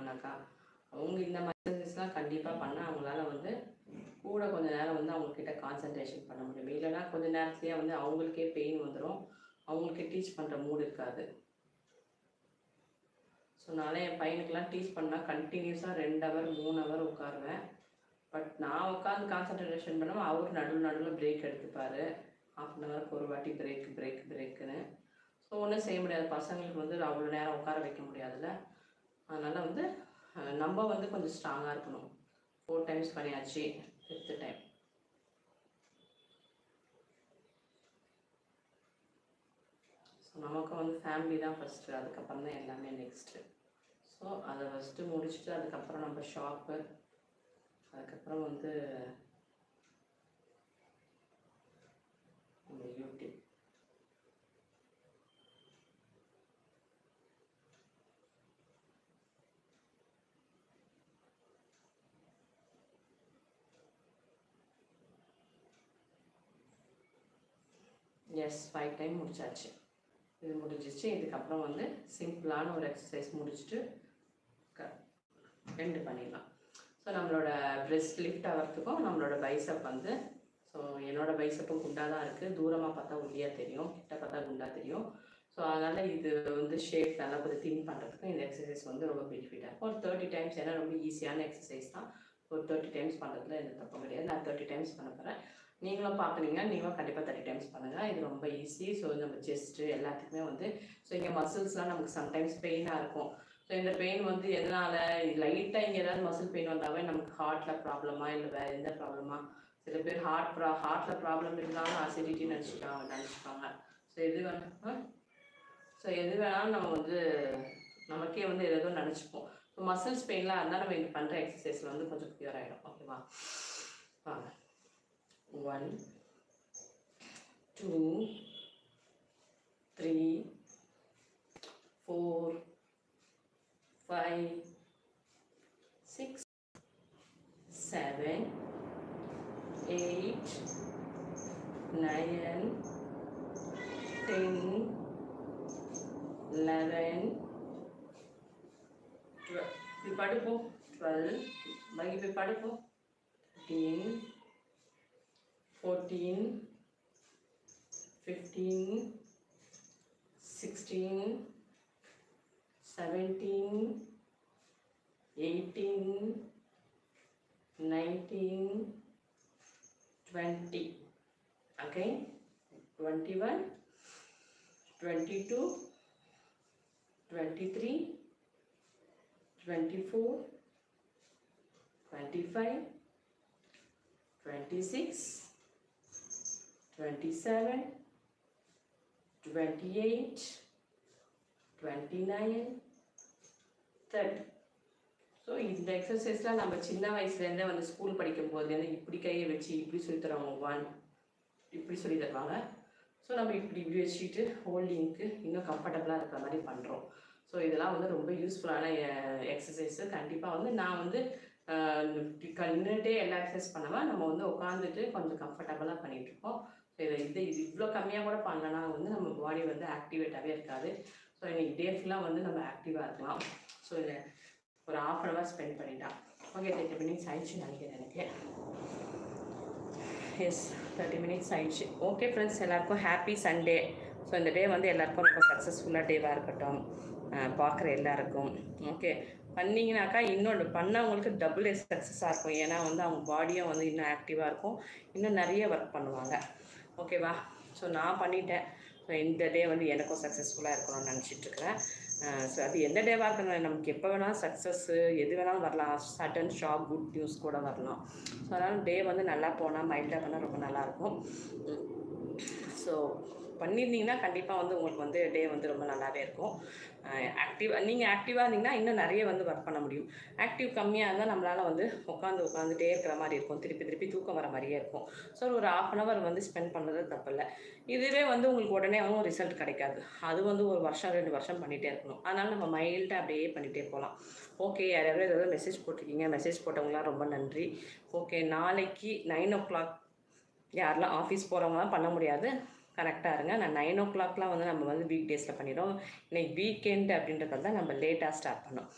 பண்ணாங்கனாக்கா அவங்க இந்த மாதிரி எக்ஸசைஸ்லாம் கண்டிப்பாக பண்ணால் அவங்களால வந்து கூட கொஞ்சம் நேரம் வந்து அவங்கக்கிட்ட கான்சன்ட்ரேஷன் பண்ண முடியும். இல்லைன்னா கொஞ்சம் நேரத்துலேயே வந்து அவங்களுக்கே பெயின் வந்துடும், அவங்களுக்கே டீச் பண்ணுற மூடு இருக்காது. ஸோ நானே என் பையனுக்கெலாம் டீச் பண்ணால் கண்டினியூஸாக 2 ஹவர் 3 ஹவர் உட்காருவேன். பட் நான் உட்காந்து கான்சன்ட்ரேஷன் பண்ணாமல் அவர் நடுவில் பிரேக் எடுத்துப்பார். ½ அன் ஹவருக்கு ஒரு வாட்டி பிரேக்குன்னு. ஸோ ஒன்றும் செய்ய முடியாது, பசங்களுக்கு வந்து அவ்வளோ நேரம் உட்கார வைக்க முடியாதுல்ல. அதனால் வந்து நம்ம வந்து கொஞ்சம் ஸ்ட்ராங்காக இருக்கணும். 4 டைம்ஸ் பண்ணியாச்சு, 5th டைம். ஸோ நமக்கு வந்து ஃபேமிலி தான் ஃபஸ்ட்டு, அதுக்கப்புறம் தான் எல்லாமே நெக்ஸ்ட்டு. ஸோ அதை ஃபஸ்ட்டு முடிச்சுட்டு அதுக்கப்புறம் நம்ம ஷாப்பு, அதுக்கப்புறம் வந்து நம்ம யூடியூப். எஸ் 5 டைம் முடிச்சாச்சு. இது முடிஞ்சிச்சு. இதுக்கப்புறம் வந்து சிம்பிளான ஒரு எக்ஸசைஸ் முடிச்சுட்டு ரெண்டு பண்ணிடலாம். ஸோ நம்மளோட பிரெஸ்ட் லிஃப்ட் ஆகிறதுக்கும் நம்மளோட பைசப் வந்து, ஸோ என்னோடய பைசப்பும் குண்டாக தான் இருக்குது. தூரமாக பார்த்தா ஒல்லியாக தெரியும், கிட்ட பார்த்தா குண்டாக தெரியும். ஸோ அதனால் இது வந்து ஷேப் நல்லா கொஞ்சம் தின் பண்ணுறதுக்கும் இந்த எக்ஸசைஸ் வந்து ரொம்ப பெனிஃபிட்டாக இருக்கும். ஒரு 30 டைம்ஸ், ஏன்னா ரொம்ப ஈஸியான எக்ஸசைஸ் தான். ஒரு 30 டைம்ஸ் பண்ணுறதுல எந்த தப்பும் கிடையாது. நான் 30 டைம்ஸ் பண்ண போகிறேன். நீங்களும் பார்க்குறீங்க, நீங்களும் கண்டிப்பாக 30 டைம்ஸ் பண்ணுங்கள். இது ரொம்ப ஈஸி. ஸோ நம்ம செஸ்ட்டு எல்லாத்துக்குமே வந்து, ஸோ இங்கே மசில்ஸ்லாம் நமக்கு சம்டைம்ஸ் பெயினாக இருக்கும். ஸோ இந்த பெயின் வந்து எதனால், லைட்டாக இங்கே ஏதாவது மசில் பெயின் வந்தாவே நமக்கு ஹார்ட்டில் ப்ராப்ளமா இல்லை வேறு எந்த ப்ராப்ளமா, சில பேர் ஹார்ட்டில் ப்ராப்ளம் இருந்தாலும் அசிடிட்டி நினச்சிப்பாங்க. ஸோ எது வேணாலும் நம்ம வந்து நமக்கே வந்து ஏதோ நினச்சிப்போம். ஸோ மசில்ஸ் பெயின்லாம் இருந்தால் நம்ம இங்கே பண்ணுற எக்ஸசைஸில் வந்து கொஞ்சம் க்யூர் ஆகிடும். ஓகேவா? வாங்க. 1 2 3 4 5 6 7 8 9 10 11 12. இப்படி படுப்போம். 12 வகை போய் படுப்போம். 13 14 15 16 17 18 19 20. Okay, 21 22 23 24 25 26 27 28 29 30. ஸோ இந்த எக்ஸசைஸ்லாம் நம்ம சின்ன வயசுலேருந்தே வந்து ஸ்கூல் படிக்கும் போதுலேருந்து இப்படி கையை வச்சு இப்படி சொல்லி தருவாங்க. 1 இப்படி சொல்லி தருவாங்க. ஸோ நம்ம இப்படி வச்சுட்டு ஹோல்டிங்க்கு இன்னும் கம்ஃபர்டபுளாக இருக்கிற மாதிரி பண்ணுறோம். ஸோ இதெல்லாம் வந்து ரொம்ப யூஸ்ஃபுல்லான எக்ஸசைஸு. கண்டிப்பாக வந்து நான் வந்து நின்றுட்டே எல்லா எக்ஸசைஸ் பண்ணாமல் நம்ம வந்து உட்காந்துட்டு கொஞ்சம் கம்ஃபர்டபுளாக பண்ணிகிட்ருக்கோம். ஸோ இது இவ்வளோ கம்மியாக கூட பண்ணலன்னா வந்து நம்ம பாடி வந்து ஆக்டிவேட்டாகவே இருக்காது. ஸோ இன்றைக்கி டே ஃபுல்லாக வந்து நம்ம ஆக்டிவாக இருக்கலாம். ஸோ இதை ஒரு ½ அன் ஹவர் ஸ்பெண்ட் பண்ணிட்டான். ஓகே, 30 மினிட்ஸ் ஆயிடுச்சு நினைக்கிறேன் எனக்கு. எஸ், 30 மினிட்ஸ் ஆயிடுச்சு. ஓகே ஃப்ரெண்ட்ஸ், எல்லாருக்கும் ஹாப்பி சண்டே. ஸோ இந்த டே வந்து எல்லாருக்கும் ரொம்ப சக்ஸஸ்ஃபுல்லாக டேவாக இருக்கட்டும், பார்க்குற எல்லாருக்கும். ஓகே, பண்ணிங்கனாக்கா இன்னொன்று பண்ணவங்களுக்கு டபுள் சக்ஸஸாக இருக்கும். ஏன்னா வந்து அவங்க பாடியும் வந்து இன்னும் ஆக்டிவாக இருக்கும், இன்னும் நிறைய ஒர்க் பண்ணுவாங்க. ஓகேவா? ஸோ நான் பண்ணிட்டேன். ஸோ இந்த டே வந்து எனக்கும் சக்ஸஸ்ஃபுல்லாக இருக்கணும்னு நினச்சிட்ருக்கிறேன். ஸோ அது எந்த டேவாக இருக்கணும், நமக்கு எப்போ வேணாலும் சக்ஸஸ்ஸு எது வேணாலும் வரலாம். சடன் ஷாக் குட் நியூஸ் கூட வரலாம். ஸோ அதனால் டே வந்து நல்லா போனால், மைல்டாக பண்ணால் ரொம்ப நல்லாயிருக்கும். ஸோ பண்ணியிருந்தீங்கன்னா கண்டிப்பாக வந்து உங்களுக்கு வந்து டே வந்து ரொம்ப நல்லாவே இருக்கும். நீங்கள் ஆக்டிவாக இருந்தீங்கன்னா இன்னும் நிறைய வந்து ஒர்க் பண்ண முடியும். ஆக்டிவ் கம்மியாக இருந்தால் நம்மளால் வந்து உட்காந்துட்டே இருக்கிற மாதிரி இருக்கும், திருப்பி தூக்கம் வர மாதிரியே இருக்கும். ஸோ ஒரு ½ அன் ஹவர் வந்து ஸ்பெண்ட் பண்ணுறது தப்பில்லை. இதுவே வந்து உங்களுக்கு உடனே வந்து ரிசல்ட் கிடைக்காது. அது வந்து ஒரு வருஷம் 2 வருஷம் பண்ணிகிட்டே இருக்கணும். அதனால் நம்ம மைல்டாக அப்படியே பண்ணிகிட்டே போகலாம். ஓகே, யாராவது ஏதாவது மெசேஜ் போட்டிருக்கீங்க, மெசேஜ் போட்டவங்களாம் ரொம்ப நன்றி. ஓகே, நாளைக்கு 9 o'clock யாரெல்லாம் ஆஃபீஸ் போகிறவங்களாம் பண்ண முடியாது, கரெக்டாக இருங்க. நான் 9 o'clockலாம் வந்து நம்ம வந்து வீக் டேஸில் பண்ணிடுறோம். இன்றைக்கி வீக்கெண்டு அப்படின்றதால தான் நம்ம லேட்டாக ஸ்டார்ட் பண்ணோம்.